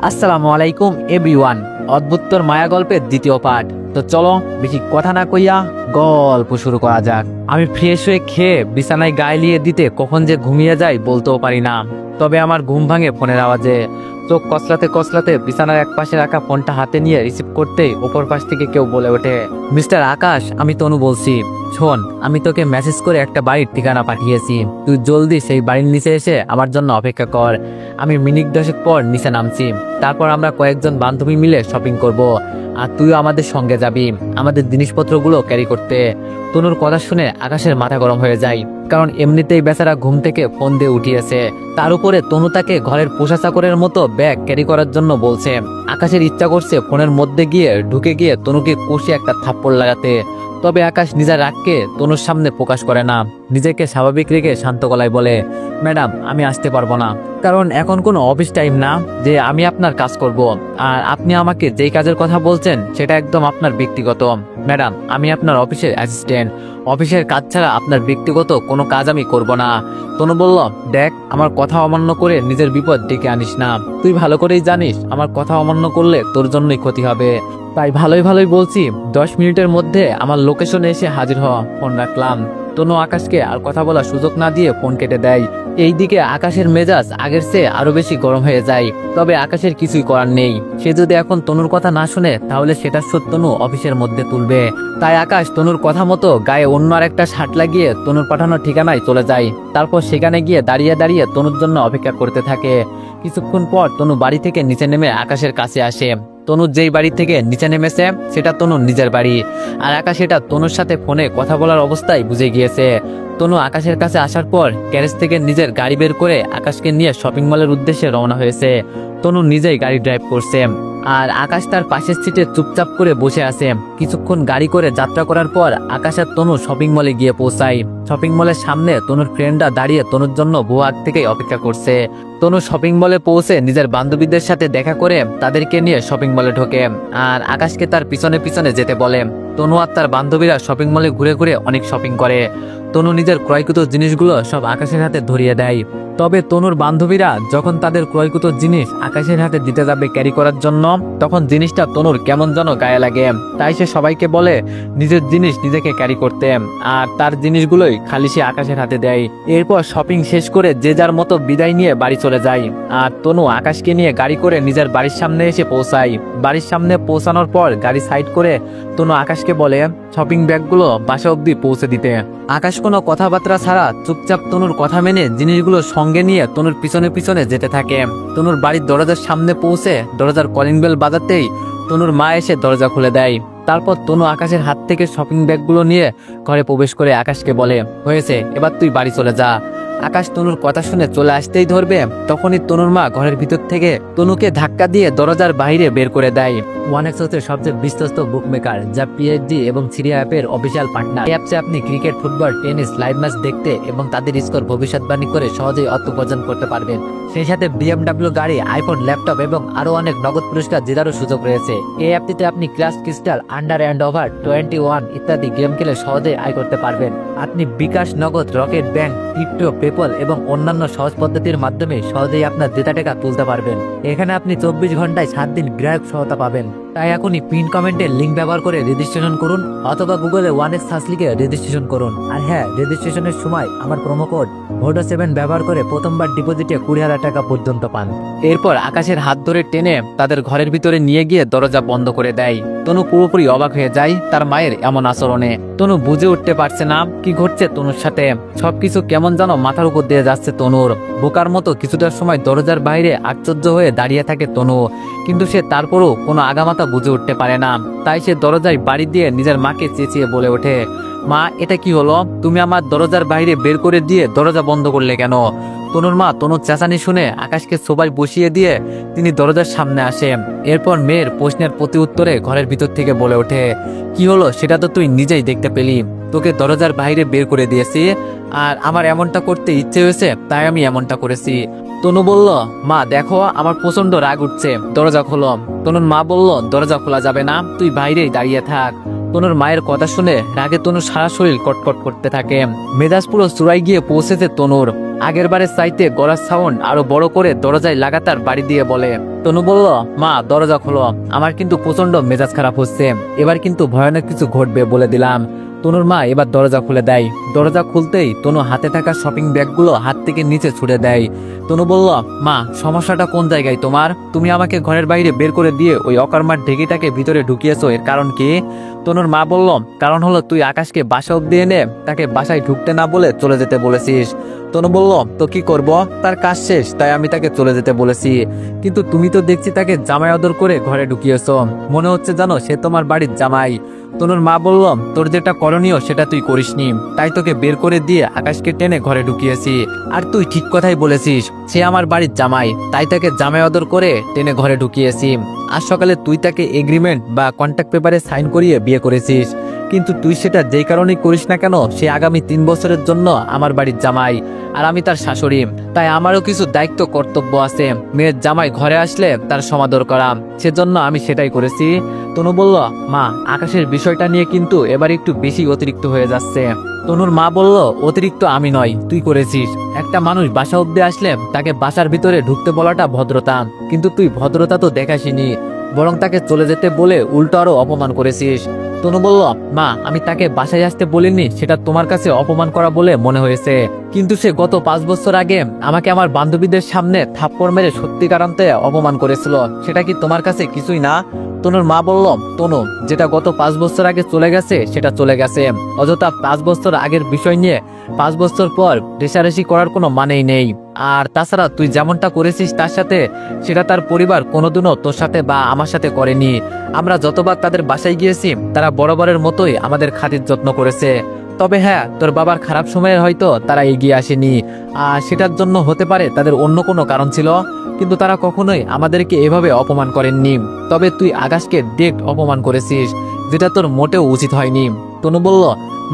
আসসালামু আলাইকুম এভরিওয়ান। অদ্ভুতর মায়া গল্পের দ্বিতীয় পার্ট। তো চলো বেশি কথা না কইয়া গল্প শুরু করা যাক। আমি ফ্রেশ হয়ে খেয়ে বিছানায় গায়ে লিয়ে দিতে কখন যে ঘুমিয়ে যাই বলতেও পারি না। তবে আমার ঘুম ভাঙে ফোনের আওয়াজে। চোখ কসলাতে কসলাতে বিছানার এক পাশে রাখা ফোনটা হাতে নিয়ে রিসিভ করতেই ওপর পাশ থেকে কেউ বলে ওঠে, মিস্টার আকাশ, আমি তনু বলছি। শোন, আমি তোকে মেসেজ করে একটা বাড়ির ঠিকানা পাঠিয়েছি। তুই জলদি সেই বাড়ির নিচে এসে আমার জন্য অপেক্ষা কর। আমি মিনিট 10 পর নিচে নামছি। তারপর আমরা কয়েকজন বান্ধবী মিলে শপিং করব, আর তুইও আমাদের সঙ্গে যাবি আমাদের জিনিসপত্রগুলো ক্যারি করতে। তনুর কথা শুনে আকাশের মাথা গরম হয়ে যায়, কারণ এমনিতেই বেচারা ঘুম থেকে ফোন দিয়ে উঠিয়েছে। তার উপরে তনু তাকে ঘরের পোষা চাকরের মতো ব্যাগ ক্যারি করার জন্য বলছে। আকাশের ইচ্ছা করছে ফোনের মধ্যে গিয়ে ঢুকে গিয়ে তনুকে কষিয়ে একটা থাপ্পড় লাগাতে। তবে আকাশ নিজের রাগকে তনুর সামনে প্রকাশ করে না। নিজেকে স্বাভাবিক রেখে শান্ত গলায় বলে, ম্যাডাম, আমি আসতে পারবো না, কারণ এখন কোনো অফিস টাইম না যে আমি আপনার কাজ করব। আর আপনি আমাকে যেই কাজের কথা বলছেন সেটা একদম আপনার ব্যক্তিগত। ম্যাডাম, আমি আপনার অফিসের অ্যাসিস্ট্যান্ট। অফিসের কাজ ছাড়া আপনার ব্যক্তিগত কোনো কাজ আমি করব না। তনু বলল, দেখ, আমার কথা অমান্য করে নিজের বিপদ ডেকে আনিস না। তুই ভালো করেই জানিস আমার কথা অমান্য করলে তোর জন্যই ক্ষতি হবে। তাই ভালোই ভালোই বলছি, 10 মিনিটের মধ্যে আমার লোকেশনে এসে হাজির হওয়া। ফোন রাখলাম। তনু আকাশকে আর কথা বলার সুযোগ না দিয়ে ফোন কেটে দেয়। এইদিকে আকাশের মেজাজ আগের চেয়ে আরো বেশি গরম হয়ে যায়। তবে আকাশের কিছুই করার নেই। সে যদি এখন তনুর কথা না শুনে তাহলে সেটা শোধ তনু অফিসের মধ্যে তুলবে। তাই আকাশ তনুর কথা মতো গায়ে অন্য আর একটা শার্ট লাগিয়ে তনুর পাঠানোর ঠিকানায় চলে যায়। তারপর সেখানে গিয়ে দাঁড়িয়ে দাঁড়িয়ে তনুর জন্য অপেক্ষা করতে থাকে। কিছুক্ষণ পর তনু বাড়ি থেকে নিচে নেমে আকাশের কাছে আসে। তনু যেই বাড়ি থেকে নিচে নেমেছে সেটা তনুর নিজের বাড়ি, আর আকাশ এটা তনুর সাথে ফোনে কথা বলার অবস্থায় বুঝে গিয়েছে। তনু আকাশের কাছে আসার পর গ্যারেজ থেকে নিজের গাড়ি বের করে আকাশকে নিয়ে শপিং মলের উদ্দেশ্যে রওনা হয়েছে। তনু নিজেই গাড়ি ড্রাইভ করছে, আর আকাশ তার পাশের সিটে চুপচাপ করে বসে আছে। কিছুক্ষণ গাড়ি করে যাত্রা করার পর আকাশ আর তনু শপিং মলে গিয়ে পৌঁছায়। শপিং মলের সামনে তনুর ফ্রেন্ডরা দাঁড়িয়ে তনুর জন্য বহু আগ থেকেই অপেক্ষা করছে। তনু শপিং মলে পৌঁছে নিজের বান্ধবীদের সাথে দেখা করে তাদেরকে নিয়ে শপিং মলে ঢোকে, আর আকাশকে তার পিছনে পিছনে যেতে বলে। তনু আর তার বান্ধবীরা শপিং মলে ঘুরে ঘুরে অনেক শপিং করে। তনু নিজের ক্রয়কৃত জিনিসগুলো সব আকাশের হাতে ধরিয়ে দেয়। তবে তনুর বান্ধবীরা যখন তাদের ক্রয়কৃত জিনিস আকাশের হাতে দিতে যাবে ক্যারি করার জন্য, তখন জিনিসটা তনুর কেমন যেন গায়ে লাগে। তাই সে সবাইকে বলে নিজের জিনিস নিজেকে ক্যারি করতে, আর তার জিনিসগুলোই খালি সে আকাশের হাতে দেয়। এরপর শপিং শেষ করে যে যার মতো বিদায় নিয়ে বাড়ি চলে যায়। আর তনু আকাশকে নিয়ে গাড়ি করে নিজের বাড়ির সামনে এসে পৌঁছায়। বাড়ির সামনে পৌঁছানোর পর গাড়ি সাইড করে তনু আকাশকে বলে শপিং ব্যাগগুলো বাসা অব্দি পৌঁছে দিতে। আকাশ কোনো কথাবার্তা ছাড়া চুপচাপ তনুর কথা মেনে জিনিসগুলো সঙ্গে নিয়ে তনুর পিছনে পিছনে যেতে থাকে। তনুর বাড়ির দরজার সামনে পৌঁছে দরজার কলিং বেল বাজাতেই তনুর মা এসে দরজা খুলে দেয়। তারপর তনু আকাশের হাত থেকে শপিং ব্যাগগুলো নিয়ে ঘরে প্রবেশ করে আকাশকে বলে, হয়েছে, এবার তুই বাড়ি চলে যা। আকাশ তনুর কথা শুনে চলে আসতেই ধরবে, তখনই তনুর মা ঘরের ভিতর থেকে তনুকে ধাক্কা দিয়ে দরজার বাইরে বের করে দেয়। ওয়ানেক্স হচ্ছে সবচেয়ে বিশ্বস্ত বুকমেকার, যা পিএইচডি এবং সিরিয়া অ্যাপের অফিসিয়াল পার্টনার। এই অ্যাপসে আপনি cricket, football, tennis live match দেখতে এবং তাদের স্কোর ভবিষ্যৎবাণী করে সহজেই অর্থ উপার্জন করতে পারবেন। সেই সাথে BMW গাড়ি, আইফোন, ল্যাপটপ এবং আরো অনেক নগদ পুরস্কার জেতারও সুযোগ রয়েছে। এই অ্যাপটিতে আপনি class crystal, under and over 21 ইত্যাদি গেম খেলে সহজেই আয় করতে পারবেন। আপনি বিকাশ, নগদ, রকেট ব্যাংক, ক্রিপ্টো, পেপল এবং অন্যান্য সহজ পদ্ধতির মাধ্যমে সহজেই আপনার জেতা টাকা তুলতে পারবেন। এখানে আপনি 24 ঘন্টায় 7 দিন গ্রাহক সহায়তা পাবেন। তাই এখনই পিন কমেন্টের লিঙ্ক ব্যবহার করে রেজিস্ট্রেশন করুন, অথবা গুগলে ওয়ানেক্স সার্চ লিখে রেজিস্ট্রেশন করুন। আর হ্যাঁ, রেজিস্ট্রেশনের সময় আমার প্রোমো কোড VODO7 ব্যবহার করে প্রথমবার ডিপোজিটে 20,000 টাকা পর্যন্ত পান। এরপর আকাশের হাত ধরে টেনে তাদের ঘরের ভিতরে নিয়ে গিয়ে দরজা বন্ধ করে দেয়। তনু পুরোপুরি অবাক হয়ে যায় তার মায়ের এমন আচরণে। তনু বুঝে উঠতে পারছে না কি ঘটছে তনুর সাথে। সবকিছু কেমন যেন মাথার উপর দিয়ে যাচ্ছে তনুর। বোকার মতো কিছুটার সময় দরজার বাইরে আশ্চর্য হয়ে দাঁড়িয়ে থাকে তনু, কিন্তু সে তারপরও কোনো আগামাথা বুঝে উঠতে পারে না। তাই সে দরজায় বাড়ি দিয়ে নিজের মাকে চেঁচিয়ে বলে ওঠে, মা, এটা কি হলো? তুমি আমার দরজার বাইরে বের করে দিয়ে দরজা বন্ধ করলে কেন? তনুর মা তনুর চেঁচানি শুনে আকাশকে সোফায় বসিয়ে দিয়ে তিনি দরজার সামনে আসে। এরপর মেয়ের প্রশ্নের প্রতি উত্তরে ঘরের ভিতর থেকে বলে ওঠে, কি হলো সেটা তো তুই নিজেই দেখতে পেলি। তোকে দরজার বাইরে বের করে দিয়েছি, আর আমার এমনটা করতে ইচ্ছে হয়েছে তাই আমি এমনটা করেছি। তনু বলল, মা দেখো, আমার প্রচন্ড রাগ উঠছে, দরজা খোলো। তনুর মা বলল, দরজা খোলা যাবে না, তুই বাইরেই দাঁড়িয়ে থাক। তনুর মায়ের কথা শুনে রাগে তনুর সারা শরীর কটকট করতে থাকে। মেজাজ পুরো চূড়ায় গিয়ে পৌঁছেছে তনুর। আগের বারের চাইতে গলার সাউন্ড আরো বড় করে দরজায় লাগাতার বাড়ি দিয়ে বলে। তনু বলল, মা দরজা খোলো, আমার কিন্তু প্রচন্ড মেজাজ খারাপ হচ্ছে, এবার কিন্তু ভয়ানক কিছু ঘটবে বলে দিলাম। তনুর মা এবার দরজা খুলে দেয়। দরজা খুলতেই তনু হাতে থাকা শপিং ব্যাগগুলো হাত থেকে নিচে ছুড়ে দেয়। তনু বলল, মা সমস্যাটা কোন জায়গায় তোমার? তুমি আমাকে ঘরের বাইরে বের করে দিয়ে ওই অকর্মার ঢেকিটাকে ভিতরে ঢুকিয়েছো, এর কারণ কি? তনুর মা বলল, কারণ হলো তুই আকাশকে বাসা অব্দি এনে তাকে বাসায় ঢুকতে না বলে চলে যেতে বলেছিস। তনু বলল, তো কি করব, তার কাজ শেষ তাই আমি তাকে চলে যেতে বলেছি, কিন্তু তুমি তো দেখছি তাকে জামাই আদর করে ঘরে ঢুকিয়েছো, মনে হচ্ছে জানো সে তোমার বাড়ির জামাই। তনুর মা বলল, তোর যেটা করণীয় সেটা তুই করিসনি, তাই তোকে বের করে দিয়ে আকাশকে টেনে ঘরে ঢুকিয়েছি। আর তুই ঠিক কথাই বলেছিস, সে আমার বাড়ির জামাই, তাই তাকে জামাই আদর করে টেনে ঘরে ঢুকিয়েছি। আজ সকালে তুই তাকে এগ্রিমেন্ট বা কন্ট্রাক্ট পেপারে সাইন করিয়ে বিয়ে করেছিস, কিন্তু তুই সেটা যেই কারণেই করিস না কেন, সে আগামী 3 বছরের জন্য আমার বাড়ির জামাই আর আমি তার শাশুড়ি, তাই আমারও কিছু দায়িত্ব কর্তব্য আছে। মেয়ের জামাই ঘরে আসলে তার সমাদর করা, সেজন্য আমি সেটাই করেছি। তনু বলল, মা আকাশের বিষয়টা নিয়ে কিন্তু এবার একটু বেশি অতিরিক্ত হয়ে যাচ্ছে। তনুর মা বলল, অতিরিক্ত আমি নয়, তুই করেছিস। একটা মানুষ বাসা অব্দি আসলে তাকে বাসার ভিতরে ঢুকতে বলাটা ভদ্রতা, কিন্তু তুই ভদ্রতা তো দেখাসনি, বরং তাকে চলে যেতে বলে উল্টো আরো অপমান করেছিস। তনু বলল, মা আমি তাকে বাসায় আসতে বলিনি, সেটা তোমার কাছে অপমান করা বলে মনে হয়েছে, কিন্তু সে গত 5 বছর আগে আমাকে আমার বান্ধবীদের সামনে থাপ্পড় মেরে সত্যিকার অর্থে অপমান করেছিল, সেটা কি তোমার কাছে কিছুই না? তনুর মা বলল, তনু যেটা গত 5 বছর আগে চলে গেছে সেটা চলে গেছে, অযথা 5 বছর আগের বিষয় নিয়ে 5 বছর পর রেষারেষি করার কোনো মানেই নেই। আর তাছাড়া তুই যেমনটা করেছিস তার সাথে, সেটা তার পরিবার কোনোদিনও তোর সাথে বা আমার সাথে করেনি। আমরা যতবার তাদের বাসায় গিয়েছি তারা বরাবরের মতোই আমাদের খাতির যত্ন করেছে, তবে হ্যাঁ তোর বাবার খারাপ সময়ে হয়তো তারা এগিয়ে আসেনি, আর সেটার জন্য হতে পারে তাদের অন্য কোনো কারণ ছিল, কিন্তু তারা কখনোই আমাদেরকে এভাবে অপমান করেননি। তবে তুই আকাশকে ডিরেক্ট অপমান করেছিস, যেটা তোর মোটেও উচিত হয়নি। তনু বলল,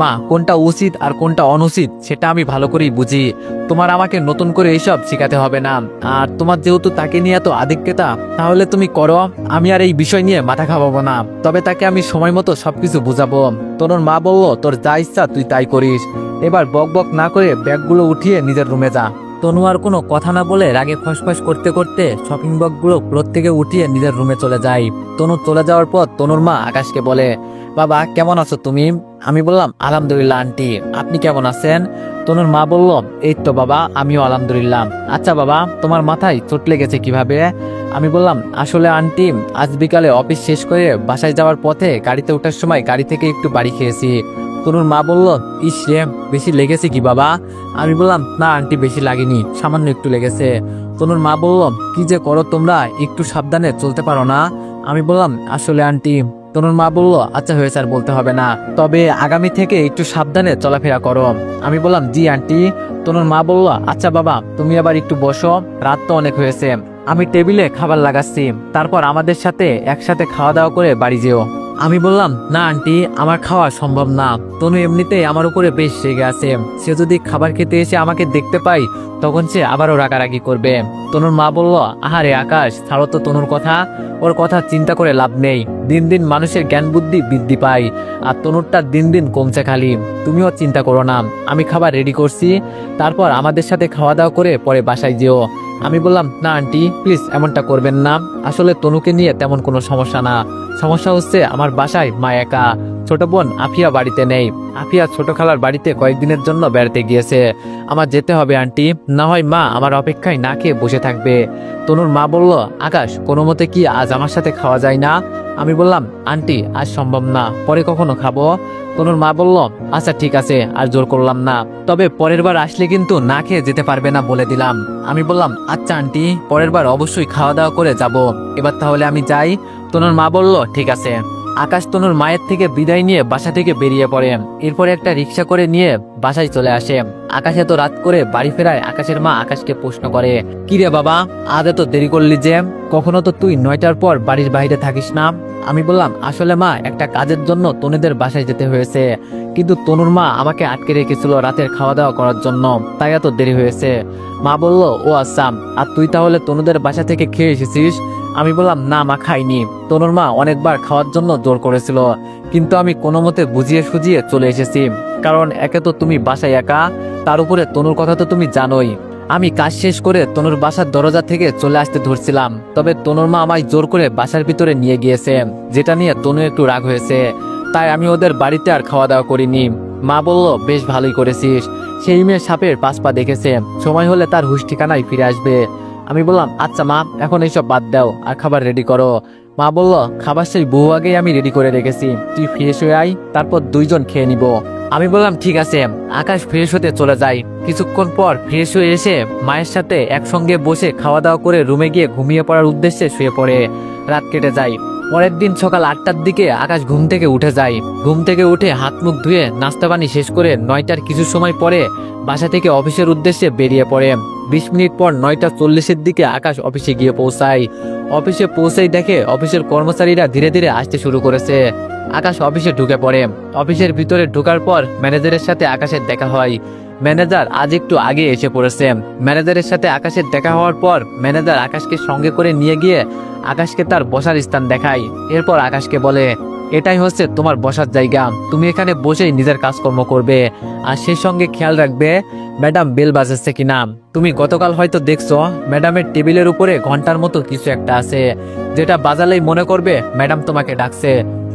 মা কোনটা উচিত আর কোনটা অনুচিত সেটা আমি ভালো করেই বুঝি, তোমার আমাকে নতুন করে এইসব শেখাতে হবে না। আর তোমার যেহেতু তাকে নিয়ে এত আধিক্যতা, তাহলে তুমি করো, আমি আর এই বিষয় নিয়ে মাথা খাওয়াবো না, তবে তাকে আমি সময় মতো সবকিছু বুঝাবো। তনুর মা বলল, তোর যা ইচ্ছা তুই তাই করিস, এবার বক বক না করে ব্যাগগুলো উঠিয়ে নিজের রুমে যা। তনু আর কোনো কথা না বলে রাগে ফসফস করতে করতে শপিং ব্যাগগুলো ফ্লোর থেকে উঠিয়ে নিজের রুমে চলে যায়। তনু চলে যাওয়ার পর তনুর মা আকাশকে বলে, বাবা কেমন আছো তুমি? আমি বললাম, আলহামদুলিল্লাহ আন্টি, আপনি কেমন আছেন? তনুর মা বলল, এই তো বাবা আমিও আলহামদুলিল্লাহ। আচ্ছা বাবা তোমার মাথায় চোট লেগেছে কিভাবে? আমি বললাম, আসলে আন্টি আজ বিকালে অফিস শেষ করে বাসায় যাওয়ার পথে গাড়িতে ওঠার সময় গাড়ি থেকে একটু বাড়ি খেয়েছি। তনুর মা বলল, ইস রে বেশি লেগেছে কি বাবা? আমি বললাম, না আন্টি বেশি লাগেনি, সামান্য একটু লেগেছে। তনুর মা বলল, কি যে করো তোমরা, একটু সাবধানে চলতে পারো না? আমি বললাম, আসলে আন্টি। তনুর মা বলল, আচ্ছা হয়েছে আর বলতে হবে না, তবে আগামী থেকে একটু সাবধানে চলাফেরা করো। আমি বললাম, জি আন্টি। তনুর মা বলল, আচ্ছা বাবা তুমি আবার একটু বসো, রাত তো অনেক হয়েছে, আমি টেবিলে খাবার লাগাচ্ছি, তারপর আমাদের সাথে একসাথে খাওয়া দাওয়া করে বাড়ি যেও। আমি বললাম, না আন্টি আমার খাওয়া সম্ভব না, তনু এমনিতেই আমার উপরে বেশ রেগে আছে, সে যদি খাবার খেতে এসে আমাকে দেখতে পাই তখন সে আবারও রাগারাগি করবে। তনুর মা বলল, আহারে আকাশ ছাড়ো তো তনুর কথা, ওর কথা চিন্তা করে লাভ নেই, দিন দিন মানুষের জ্ঞান বুদ্ধি বৃদ্ধি পায়, আর তনুরটা দিন দিন কমছে খালি, তুমিও চিন্তা করো না, আমি খাবার রেডি করছি, তারপর আমাদের সাথে খাওয়া দাওয়া করে পরে বাসায় যেও। আমি বললাম, না আন্টি প্লিজ এমনটা করবেন না, আসলে তনুকে নিয়ে তেমন কোনো সমস্যা না, সমস্যা হচ্ছে আমার বাসায় মা একা, ছোট বোন আফিয়া বাড়িতে নেই, আফিয়া ছোট খালার বাড়িতে কয়েকদিনের জন্য বেড়াতে গিয়েছে, আমার যেতে হবে আন্টি, না হয় মা আমার অপেক্ষায় না খেয়ে বসে থাকবে। তনুর মা বলল, আকাশ কোনো মতে কি আজ আমার সাথে খাওয়া যায় না? আমি বললাম, আন্টি আজ সম্ভব না, পরে কখনো খাবো। তনুর মা বলল, আচ্ছা ঠিক আছে আর জোর করলাম না, তবে পরের বার আসলে কিন্তু না খেয়ে যেতে পারবে না বলে দিলাম। আমি বললাম, আচ্ছা আন্টি পরের বার অবশ্যই খাওয়া দাওয়া করে যাব, এবার তাহলে আমি যাই। তনুর মা বলল, ঠিক আছে। আকাশ তনুর মায়ের থেকে বিদায় নিয়ে বাসা থেকে বেরিয়ে পড়ে, এরপরে একটা রিক্সা করে নিয়ে বাসায় চলে আসে। আকাশ এত রাত করে বাড়ি ফেরায় আকাশের মা আকাশকে প্রশ্ন করে, কি রে বাবা আজ এত দেরি করলি যে, কখনো তো তুই 9টার পর বাড়ির বাইরে থাকিস না? আমি বললাম, আসলে মা একটা কাজের জন্য তনুদের বাসায় যেতে হয়েছে, কিন্তু তনুর মা আমাকে আটকে রেখেছিল রাতের খাওয়া দাওয়া করার জন্য, তাই এত দেরি হয়েছে। মা বলল, ও আচ্ছা, আর তুই তাহলে তনুদের বাসা থেকে খেয়ে এসেছিস? আমি বললাম, না মা খাইনি, তনুর মা অনেকবার খাওয়ার জন্য জোর করেছিল, কিন্তু আমি কোনো মতে বুঝিয়ে সুঝিয়ে চলে এসেছি, কারণ একে তো তুমি বাসায় একা, তার উপরে তনুর কথা তো তুমি জানোই। আমি কাজ শেষ করে তনুর বাসার দরজা থেকে চলে আসতে ধরছিলাম, তবে তনুর মা আমায় জোর করে বাসার ভিতরে নিয়ে গিয়েছে, যেটা নিয়ে তনু একটু রাগ হয়েছে। তাই আমি ওদের বাড়িতে আর খাওয়া দাওয়া করিনি। মা বলল, বেশ ভালোই করেছিস, সেই মেয়ে সাপের 5 পা দেখেছে, সময় হলে তার হুঁশ ঠিকানায় ফিরে আসবে। আমি বললাম, আচ্ছা মা, এখন এইসব বাদ দাও আর খাবার রেডি করো। মা বলল, খাবার সেই বহু আগেই আমি রেডি করে রেখেছি, তুই ফ্রেশ হয়ে আয়, তারপর 2 জন খেয়ে নিব। আমি বললাম, ঠিক আছে। আকাশ ফ্রেশ হতে চলে যায়। কিছুক্ষণ পর ফ্রেশ হয়ে এসে মায়ের সাথে একসঙ্গে বসে খাওয়া দাওয়া করে রুমে গিয়ে ঘুমিয়ে পড়ার উদ্দেশ্যে শুয়ে পড়ে। রাত কেটে যায়। পরের দিন সকাল 8টার দিকে আকাশ ঘুম থেকে উঠে যায়। ঘুম থেকে উঠে হাত মুখ ধুয়ে নাস্তা পানি শেষ করে 9টার কিছু সময় পরে বাসা থেকে অফিসের উদ্দেশ্যে বেরিয়ে পড়ে। 20 মিনিট পর 9টা 40-এর দিকে আকাশ অফিসে গিয়ে পৌঁছায়। অফিসে পৌঁছেই দেখে অফিসের কর্মচারীরা ধীরে ধীরে আসতে শুরু করেছে। আকাশ অফিসে ঢুকে পড়ে। অফিসের ভিতরে ঢোকার পর ম্যানেজারের সাথে আকাশের দেখা হয়। ম্যানেজার আজ একটু আগে এসে পড়েছে। ম্যানেজারের সাথে আকাশের দেখা হওয়ার পর ম্যানেজার আকাশকে সঙ্গে করে নিয়ে গিয়ে আকাশকে তার বসার স্থান দেখায়। এরপর আকাশকে বলে, এটাই হচ্ছে তোমার বসার জায়গা, তুমি এখানে বসেই নিজের কাজকর্ম করবে, আর সেই সঙ্গে খেয়াল রাখবে ম্যাডাম বেল বাজাচ্ছে কিনা। তুমি গতকাল হয়তো দেখছো ম্যাডামের টেবিলের উপরে ঘন্টার মতো কিছু একটা আছে, যেটা বাজালেই মনে করবে ম্যাডাম তোমাকে ডাকছে।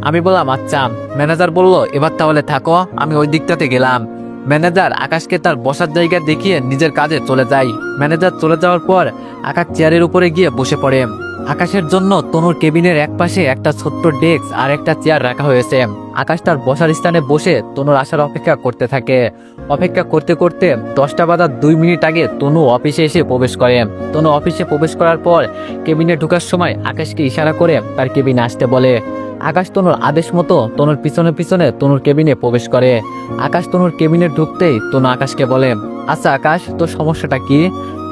আমি বললাম, আচ্ছা। ম্যানেজার বলল, এবার তাহলে থাকো, আমি ওই দিকটাতে গেলাম। ম্যানেজার আকাশকে তার বসার জায়গা দেখিয়ে নিজের কাজে চলে যায়। ম্যানেজার চলে যাওয়ার পর আকাশ চেয়ারের উপরে গিয়ে বসে পড়ে। আকাশের জন্য তনুর কেবিনের এক পাশে একটা ছোট্ট ডেস্ক আর একটা চেয়ার রাখা হয়েছে। আকাশ তার বসার স্থানে বসে তনুর আসার অপেক্ষা করতে থাকে। অপেক্ষা করতে করতে 10টা বাজার 2 মিনিট আগে তনু অফিসে এসে প্রবেশ করে। তনু অফিসে প্রবেশ করার পর কেবিনে ঢোকার সময় আকাশকে ইশারা করে তার কেবিনে আসতে বলে। আকাশ তনুর আদেশ মতো তনুর পিছনে পিছনে তনুর কেবিনে প্রবেশ করে। আকাশ তনুর কেবিনে ঢুকতেই তনু আকাশকে বলে, আচ্ছা আকাশ, তোর সমস্যাটা কি?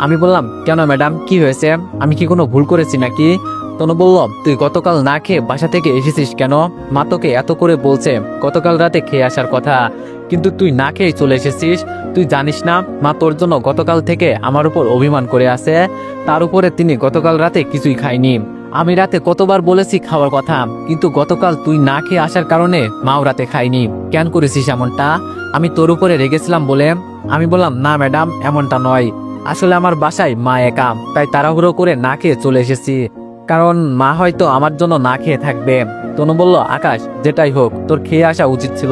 আমি বললাম, কেন ম্যাডাম, কি হয়েছে? আমি কি কোনো ভুল করেছি নাকি? তনু বলল, তুই গতকাল না খেয়ে বাসা থেকে এসেছিস কেন? মা তোকে এত করে বলছে গতকাল রাতে খেয়ে আসার কথা, কিন্তু তুই না খেয়ে চলে এসেছিস। তুই জানিস না মা তোর জন্য গতকাল থেকে আমার উপর অভিমান করে আছে? তার উপরে তিনি গতকাল রাতে কিছুই খায়নি। আমি রাতে কতবার বলেছি খাওয়ার কথা, কিন্তু গতকাল তুই না খেয়ে আসার কারণে মাও রাতে খায়নি। কেন করেছিস এমনটা? আমি তোর উপরে রেগেছিলাম বলে? আমি বললাম, না ম্যাডাম, এমনটা নয়। আসলে আমার বাসায় মা একা, তাই তাড়াহুড়ো করে না খেয়ে চলে এসেছি, কারণ মা হয়তো আমার জন্য না খেয়ে থাকবে। তনু বলল, আকাশ, যেটাই হোক তোর খেয়ে আসা উচিত ছিল।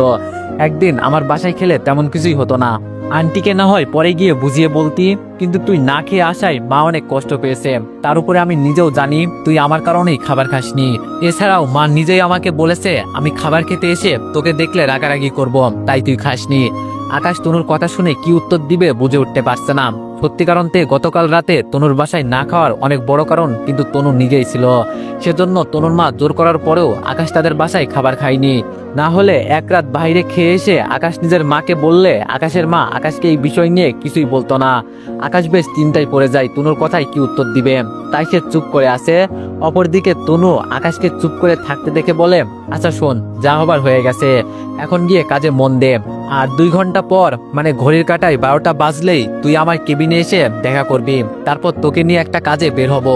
একদিন আমার বাসায় খেলে তেমন কিছুই হতো না। আন্টিকে না হয় পরে গিয়ে বুঝিয়ে বলতি, কিন্তু তুই না খেয়ে আসায় মা অনেক কষ্ট পেয়েছে। তার উপরে আমি নিজেও জানি তুই আমার কারণেই খাবার খাসনি। এছাড়াও মা নিজেই আমাকে বলেছে আমি খাবার খেতে এসে তোকে দেখলে রাগারাগি করব, তাই তুই খাসনি। আকাশ তনুর কথা শুনে কি উত্তর দিবে বুঝে উঠতে পারছে না। সত্যি কারণতে গতকাল রাতে তনুর বাসায় না খাওয়ার অনেক বড় কারণ কিন্তু তনু নিজেই ছিল। সেজন্য তনুর মা জোর করার পরেও আকাশ তাদের বাসায় খাবার খায়নি। না হলে এক রাত বাইরে খেয়ে এসে আকাশ নিজের মাকে বললে আকাশের মা আকাশকে এই বিষয় নিয়ে কিছুই বলতো না। আকাশ বেশ চিন্তায় পড়ে যায় তনুর কথায় কি উত্তর দিবে, তাই সে চুপ করে আসে। অপরদিকে তনু আকাশকে চুপ করে থাকতে দেখে বলে, আচ্ছা শোন, যা হবার হয়ে গেছে, এখন গিয়ে কাজে মন দে। আর 2 ঘন্টা পর, মানে ঘড়ির কাঁটায় 12টা বাজলেই তুই আমার কেবিনে এসে দেখা করবি, তারপর তোকে নিয়ে একটা কাজে বের হব।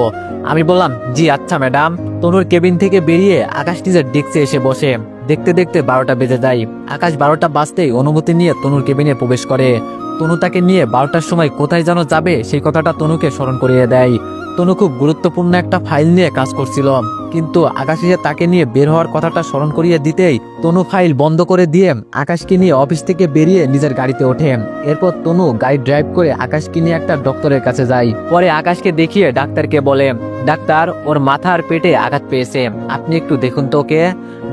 আমি বললাম, জি আচ্ছা ম্যাডাম। তনুর কেবিন থেকে বেরিয়ে আকাশ নিজের ডেস্কে এসে বসে। দেখতে দেখতে 12টা বেজে যায়। আকাশ 12টা বাজতেই অনুমতি নিয়ে তনুর কেবিনে প্রবেশ করে। তনু তাকে নিয়ে 12টার সময় কোথায় যেন যাবে সেই কথাটা তনুকে স্মরণ করিয়ে দেয়। তনু খুব গুরুত্বপূর্ণ একটা ফাইল নিয়ে কাজ করছিল, কিন্তু আকাশ এসে তাকে নিয়ে বের হওয়ার কথাটা স্মরণ করিয়ে দিতেই তনু ফাইল বন্ধ করে দিয়ে আকাশকে নিয়ে অফিস থেকে বেরিয়ে নিজের গাড়িতে ওঠে। এরপর তনু গাড়ি ড্রাইভ করে আকাশকে নিয়ে একটা ডক্টরের কাছে যায়। পরে আকাশকে দেখিয়ে ডাক্তারকে বলে, ডাক্তার, ওর মাথা আর পেটে আঘাত পেয়েছে, আপনি একটু দেখুন তো ওকে।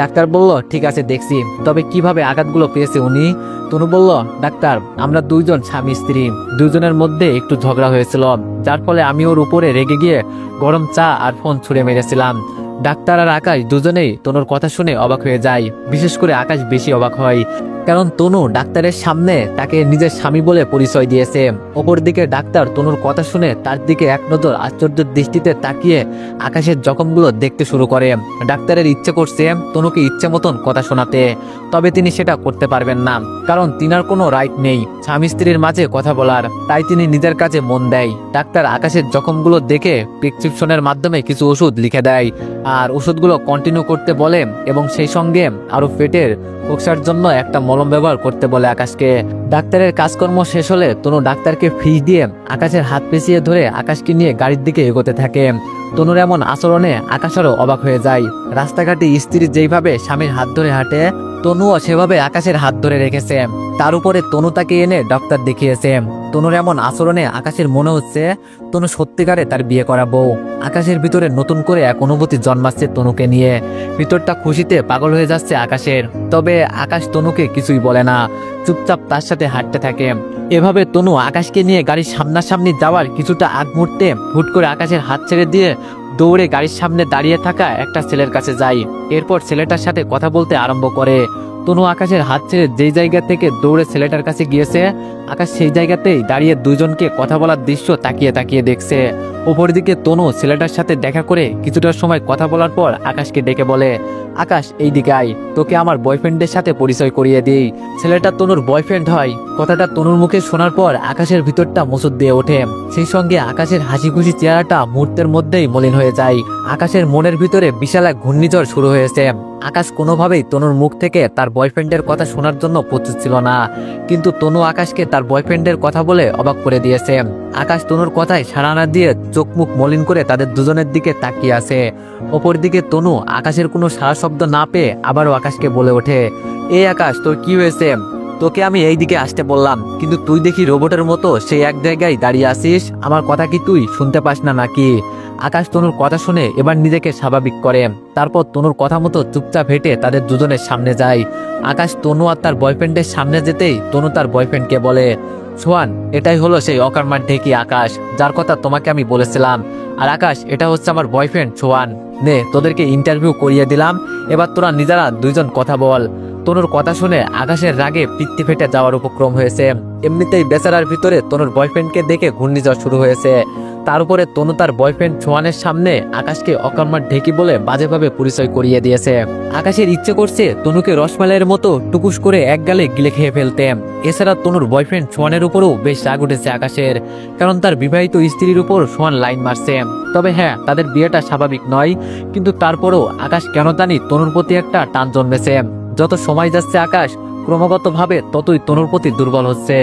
ডাক্তার বলল, ঠিক আছে দেখছি, তবে কিভাবে আঘাতগুলো পেয়েছে উনি? তনু বলল, ডাক্তার, আমরা 2 জন স্বামী স্ত্রী, 2 জনের মধ্যে একটু ঝগড়া হয়েছিল, যার ফলে আমি ওর উপরে রেগে গিয়ে গরম চা আর ফোন ছুঁড়ে মেরেছিলাম। ডাক্তার আর আকাশ দুজনেই তনুর কথা শুনে অবাক হয়ে যায়। বিশেষ করে আকাশ বেশি অবাক হয়, কারণ তনু ডাক্তারের সামনে তাকে নিজের স্বামী বলে পরিচয় দিয়েছে। অপরদিকে ডাক্তার তনুর কথা শুনে তার দিকে এক নজর আশ্চর্যের দৃষ্টিতে তাকিয়ে আকাশের জখমগুলো দেখতে শুরু করে। ডাক্তারের ইচ্ছে করছে তনুকে ইচ্ছে মতন কথা শোনাতে, তবে তিনি সেটা করতে পারবেন না, কারণ তিনার কোনো রাইট নেই স্বামী স্ত্রীর মাঝে কথা বলার। তাই তিনি নিজের কাজে মন দেয়। ডাক্তার আকাশের জখমগুলো দেখে প্রেসক্রিপশনের মাধ্যমে কিছু ওষুধ লিখে দেয়। আর ওষুধগুলো কন্টিনিউ করতে বলে এবং সেই সঙ্গে আরো পেটের ফোকসার জন্য একটা মলম ব্যবহার করতে বলে আকাশকে। ডাক্তারের কাজকর্ম শেষ হলে তনু ডাক্তারকে ফিস দিয়ে আকাশের হাত পেঁচিয়ে ধরে আকাশকে নিয়ে গাড়ির দিকে এগোতে থাকে। তনুর এমন আচরণে আকাশ আরো অবাক হয়ে যায়। রাস্তাঘাটে স্ত্রী যেইভাবে স্বামীর হাত ধরে হাঁটে, তনুও সেভাবে আকাশের হাত ধরে রেখেছে। তার উপরে তনু তাকে এনে ডাক্তার দেখিয়েছে। তনুর এমন আচরণে আকাশের মনে হচ্ছে তনু সত্যিকারে তার বিয়ে করা বউ। আকাশের ভিতরে নতুন করে এক অনুভূতি জন্মাচ্ছে তনুকে নিয়ে। ভিতরটা খুশিতে পাগল হয়ে যাচ্ছে আকাশের। তবে আকাশ তনুকে কিছুই বলে না, চুপচাপ তার সাথে হাঁটতে থাকে। এভাবে তনু আকাশকে নিয়ে গাড়ির সামনাসামনি যাওয়ার কিছুটা আগ মুহূর্তে হুট করে আকাশের হাত ছেড়ে দিয়ে দৌড়ে গাড়ির সামনে দাঁড়িয়ে থাকা একটা ছেলের কাছে যায়। এরপর ছেলেটার সাথে কথা বলতে আরম্ভ করে। তনু আকাশের হাত ছেড়ে যেই জায়গা থেকে দৌড়ে ছেলেটার কাছে গিয়েছে, আকাশ সেই জায়গাতেই দাঁড়িয়ে দুজনকে কথা বলার দৃশ্য তাকিয়ে তাকিয়ে দেখছে। ওপরদিকে তনু ছেলেটার সাথে দেখা করে কিছুটা সময় কথা বলার পর আকাশকে ডেকে বলে, আকাশ এই দিকে আয়, তোকে আমার বয়ফ্রেন্ডের সাথে পরিচয় করিয়ে দিই। ছেলেটা তনুর বয়ফ্রেন্ড হয়। কথাটা তনুর মুখে শোনার পর আকাশের ভিতরটা মুসুদ দিয়ে ওঠে। সেই সঙ্গে আকাশের হাসি খুশি চেহারাটা মুহূর্তের মধ্যেই মলিন হয়ে যায়। আকাশের মনের ভিতরে বিশাল এক ঘূর্ণিঝড় শুরু হয়েছে। আকাশ কোনোভাবেই তনুর মুখ থেকে তার বয়ফ্রেন্ডের কথা শোনার জন্য প্রস্তুত ছিল না, কিন্তু তনু আকাশকে তার বয়ফ্রেন্ডের কথা বলে অবাক করে দিয়েছে। আকাশ তনুর কথায় সাড়া না দিয়ে চোখ মুখ মলিন করে তাদের দুজনের দিকে তাকিয়ে আছে। অপরদিকে তনু আকাশের কোনো সাড়া শব্দ না পেয়ে আবারও আকাশকে বলে ওঠে, এই আকাশ, তোর কি হয়েছে? তোকে আমি এই দিকে আসতে বললাম, কিন্তু তুই দেখি রোবটের মতো সেই এক জায়গায় দাঁড়িয়ে আসিস। আমার কথা কি তুই শুনতে পাস না নাকি? আকাশ তনুর কথা শুনে এবার নিজেকে স্বাভাবিক করে। তারপর তনুর কথা মতো চুপচাপ হেঁটে তাদের দুজনের সামনে যায়। আকাশ তনু আর তার বয়ফ্রেন্ডের সামনে যেতেই তনু তার বয়ফ্রেন্ডকে বলে, সোহান, এটাই হলো সেই অকর্মার ঢেকি আকাশ, যার কথা তোমাকে আমি বলেছিলাম। আর আকাশ, এটা হচ্ছে আমার বয়ফ্রেন্ড সোহান। নে, তোদেরকে ইন্টারভিউ করিয়ে দিলাম, এবার তোরা নিজেরা দুইজন কথা বল। তনুর কথা শুনে আকাশের রাগে পিত্তি ফেটে যাওয়ার উপক্রম হয়েছে। এমনিতেই বেচারার ভিতরে তনুর বয়ফ্রেন্ডকে দেখে ঘূর্ণিঝড় শুরু হয়েছে। তার উপরে তনু তার বয়ফ্রেন্ড সোহানের সামনে আকাশকে অকর্মার ঢেকি বলে বাজেভাবে পরিচয় করিয়ে দিয়েছে। আকাশের ইচ্ছে করছে তনুকে রসমালাইয়ের মতো টুকুস করে এক গালে গিলে খেয়ে ফেলতে। এছাড়া তনুর বয়ফ্রেন্ড সোহানের উপরও বেশ রাগ উঠেছে আকাশের, কারণ তার বিবাহিত স্ত্রীর উপর সোহান লাইন মারছে। তবে হ্যাঁ, তাদের বিয়েটা স্বাভাবিক নয়, কিন্তু তারপরও আকাশ কেন জানি তনুর প্রতি একটা টান জন্মেছে। যত সময় যাচ্ছে আকাশ ক্রমাগতভাবে ততই তনুর প্রতি দুর্বল হচ্ছে।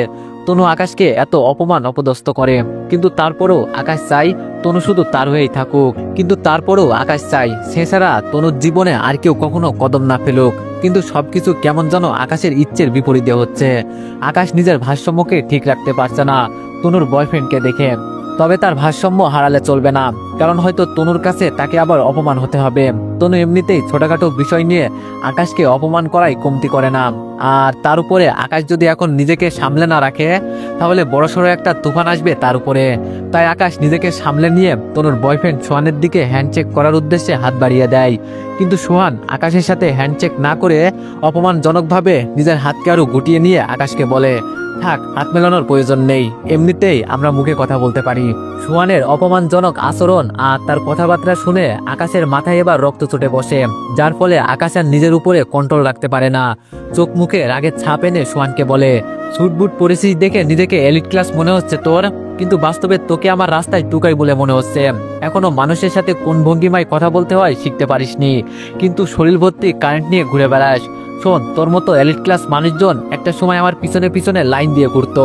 তনু আকাশকে এত অপমান অপদস্থ করে, কিন্তু তারপরও আকাশ চাই তনু শুধু তার হয়েই থাকুক। কিন্তু তারপরও আকাশ চাই সে ছাড়া তনুর জীবনে আর কেউ কখনো কদম না ফেলুক। কিন্তু সবকিছু কেমন যেন আকাশের ইচ্ছের বিপরীতে হচ্ছে। আকাশ নিজের ভারসাম্যকে ঠিক রাখতে পারছে না তনুর বয়ফ্রেন্ডকে দেখে। তবে তার ভারসাম্য হারালে চলবে না, কারণ হয়তো তনুর কাছে তাকে আবার অপমান হতে হবে। তনু এমনিতেই ছোটখাটো বিষয় নিয়ে আকাশকে অপমান করাই কমতি করে না। আর তার উপরে আকাশ যদি এখন নিজেকে সামলে না রাখে, তাহলে বড়সড় একটা তুফান আসবে তার উপরে। তাই আকাশ নিজেকে সামলে নিয়ে তনুর বয়ফ্রেন্ড সোহানের দিকে হ্যান্ডশেক করার উদ্দেশ্যে হাত বাড়িয়ে দেয়। কিন্তু সোহান আকাশের সাথে হ্যান্ডশেক না করে অপমানজনকভাবে নিজের হাতকে আরো গুটিয়ে নিয়ে আকাশকে বলে, থাক, হাত মেলানোর প্রয়োজন নেই, এমনিতেই আমরা মুখে কথা বলতে পারি। সোহানের অপমানজনক আচরণ আর তার কথাবার্তা শুনে আকাশের মাথায় এবার রক্ত চটে বসে, যার ফলে আকাশ আর নিজের উপরে কন্ট্রোল রাখতে পারে না। চোখ মুখে রাগের ছাপ এনে সোহানকে বলে, সুটবুট পরিস্থিতি দেখে নিজেকে এলিট ক্লাস মনে হচ্ছে তোর, কিন্তু বাস্তবে তোকে আমার রাস্তায় টুকাই বলে মনে হচ্ছে। এখনো মানুষের সাথে কোন ভঙ্গিমায় কথা বলতে হয় শিখতে পারিসনি, কিন্তু শরীর ভর্তি কারেন্ট নিয়ে ঘুরে বেড়াস। শোন, তোর মতো এলিট ক্লাস মানুষজন একটা সময় আমার পিছনে পিছনে লাইন দিয়ে ঘুরতো,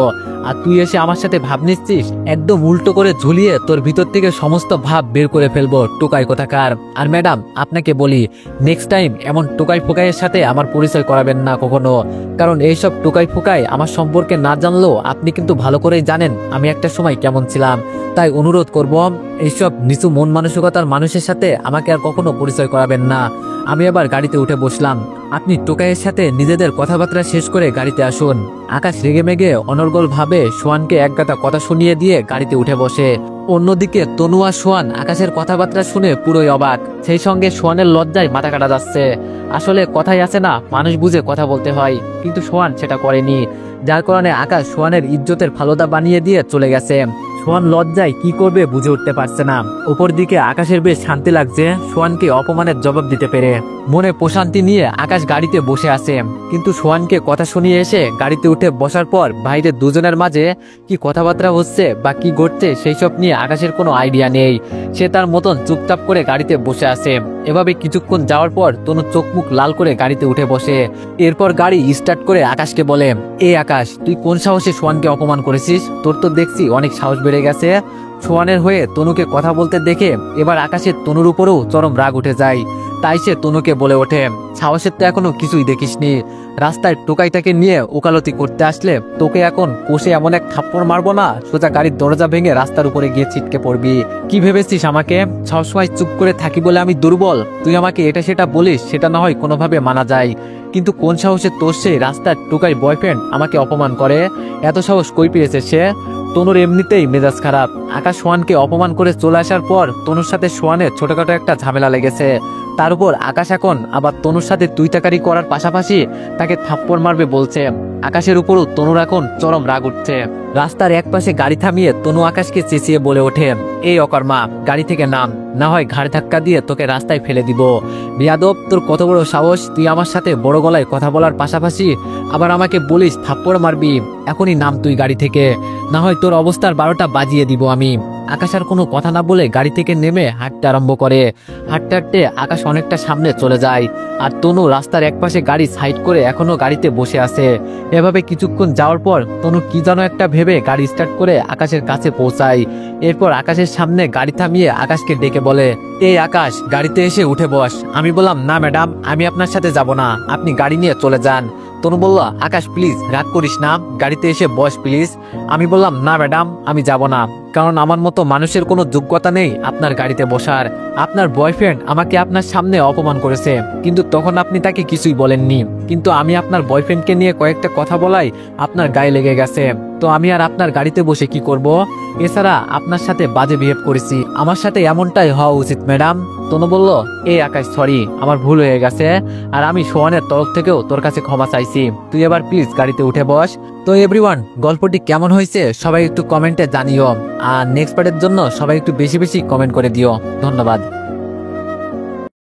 আর তুই এসে আমার সাথে ভাব নিচ্ছিস। একদম উল্টো করে ঝুলিয়ে তোর ভিতর থেকে সমস্ত ভাব বের করে ফেলবো, টোকাই কোথাকার। আর ম্যাডাম, আপনাকে বলি, নেক্সট টাইম এমন টোকাই ফোকাইয়ের সাথে আমার পরিচয় করাবেন না কখনো, কারণ এইসব টোকাই ফোকাই আমার সম্পর্কে না জানলেও আপনি কিন্তু ভালো করেই জানেন আমি একটা সময় কেমন ছিলাম। তাই অনুরোধ করব, এইসব নিচু মন মানসিকতার মানুষের সাথে আমাকে আর কখনো পরিচয় করাবেন না। আমি আবার গাড়িতে উঠে বসলাম, আপনি টোকাইয়ের সাথে নিজেদের কথাবার্তা শেষ করে গাড়িতে আসুন। আকাশ রেগে মেগে অনর্গল ভাবে সোহানকে একগাদা কথা শুনিয়ে দিয়ে গাড়িতে উঠে বসে। অন্যদিকে তনু আর সোহান আকাশের কথাবার্তা শুনে পুরোই অবাক। সেই সঙ্গে সোহানের লজ্জায় মাথা কাটা যাচ্ছে। আসলে কথাই আছে না, মানুষ বুঝে কথা বলতে হয়, কিন্তু সোহান সেটা করেনি, যার কারণে আকাশ সোহানের ইজ্জতের ফালুদা বানিয়ে দিয়ে চলে গেছে। সোহান লজ্জায় কি করবে বুঝে উঠতে পারছে না। উপর দিকে আকাশের বেশ শান্তি লাগছে সোহানকে অপমানের জবাব দিতে পেরে। মনে প্রশান্তি নিয়ে আকাশ গাড়িতে বসে আছে। কিন্তু সোহানকে কথা শুনিয়ে এসে গাড়িতে উঠে বসার পর বাইরে দুজনের মাঝে কি কথাবার্তা হচ্ছে বা কি ঘটছে সেই সব নিয়ে আকাশের কোনো আইডিয়া নেই। সে তার মতন চুপচাপ করে গাড়িতে বসে আছে। এভাবে কিছুক্ষণ যাওয়ার পর তনু চোখ মুখ লাল করে গাড়িতে উঠে বসে। এরপর গাড়ি স্টার্ট করে আকাশকে বলে, এই আকাশ, তুই কোন সাহসে সোহানকে অপমান করেছিস? তোর তো দেখছি অনেক সাহস বেড়ে গেছে। সোহানের হয়ে তনুকে কথা বলতে দেখে এবার আকাশের তনুর উপরেও চরম রাগ উঠে যায়। তাই সে তনুকে বলে ওঠে, সাহসের তো এখনো কিছুই দেখিসনি। রাস্তায় টোকাইটাকে নিয়ে ওকালতি করতে আসলে তোকে এখন কষে এমন এক থাপ্পড় মারবো না, সোজা গাড়ির দরজা ভেঙে রাস্তার উপরে গিয়ে ছিটকে পড়বি। কি ভেবেছিস আমাকে? সবসময় চুপ করে থাকি বলে আমি দুর্বল? তুই আমাকে এটা সেটা বলিস, সেটা না হয় কোনোভাবে মানা যায়, কিন্তু কোন সাহসে তোর সেই রাস্তার টোকাই বয়ফ্রেন্ড আমাকে অপমান করে? এত সাহস কই পেয়েছে সে? তনুর এমনিতেই মেজাজ খারাপ। আকাশ সোহানকে অপমান করে চলে আসার পর তনুর সাথে সোহানের ছোটখাটো একটা ঝামেলা লেগেছে। তার উপর আকাশ এখন আবার তনুর সাথে তুই তাকারি করার পাশাপাশি তাকে থাপ্পড় মারবে বলছে। আকাশের উপরও তনুর এখন চরম রাগ উঠছে। রাস্তার এক পাশে গাড়ি থামিয়ে তনু আকাশকে চেঁচিয়ে বলে ওঠে, এই অকর্মা, গাড়ি থেকে নাম, না হয় ঘাড় ধাক্কা দিয়ে তোকে রাস্তায় ফেলে দিব। বিয়াদব, তোর কত বড় সাহস! তুই আমার সাথে বড় গলায় কথা বলার পাশাপাশি আবার আমাকে বলিস থাপ্পড় মারবি। এখনই নাম তুই গাড়ি থেকে, না হয় তোর অবস্থার 12টা বাজিয়ে দিব আমি। আকাশ আর কোনো কথা না বলে গাড়ি থেকে নেমে হাঁটতে আরম্ভ করে। হাঁটতে হাঁটতে আকাশ অনেকটা সামনে চলে যায়, আর তনু রাস্তার একপাশে গাড়ি সাইড করে এখনো গাড়িতে বসে আছে। এভাবে কিছুক্ষণ যাওয়ার পর তনু কি যেন একটা ভেবে গাড়ি স্টার্ট করে আকাশের কাছে পৌঁছায়। এরপর আকাশের সামনে গাড়ি থামিয়ে আকাশকে ডেকে বলে, এই আকাশ, গাড়িতে এসে উঠে বস। আমি বললাম, না ম্যাডাম, আমি আপনার সাথে যাব না, আপনি গাড়ি নিয়ে চলে যান। তনু বলল, আকাশ প্লিজ রাগ করিস না, গাড়িতে এসে বস প্লিজ। আমি বললাম, না ম্যাডাম, আমি যাব না, কারণ আমার মতো মানুষের কোনো যোগ্যতা নেই আপনার গাড়িতে বসার। আপনার বয়ফ্রেন্ড আমাকে আপনার সামনে অপমান করেছে, কিন্তু তখন আপনি তাকে কিছুই বলেননি। কিন্তু আমি আপনার বয়ফ্রেন্ডকে নিয়ে কয়েকটা কথা বলাই আপনার গায়ে লেগে গেছে, তো আমি আর আপনার গাড়িতে বসে কি করব? এছাড়া আপনার সাথে বাজে বিহেভ করেছি, আমার সাথে এমনটাই হওয়া উচিত ম্যাডাম। তনু বলল, এই আকাশ, সরি, আমার ভুল হয়ে গেছে, আর আমি সোহানের তরফ থেকেও তোর কাছে ক্ষমা চাইছি। তুই এবার প্লিজ গাড়িতে উঠে বস। তো এভরিওয়ান, গল্পটি কেমন হয়েছে সবাই একটু কমেন্টে জানিও, আর নেক্সট পার্টের জন্য সবাই একটু বেশি বেশি কমেন্ট করে দিও। ধন্যবাদ।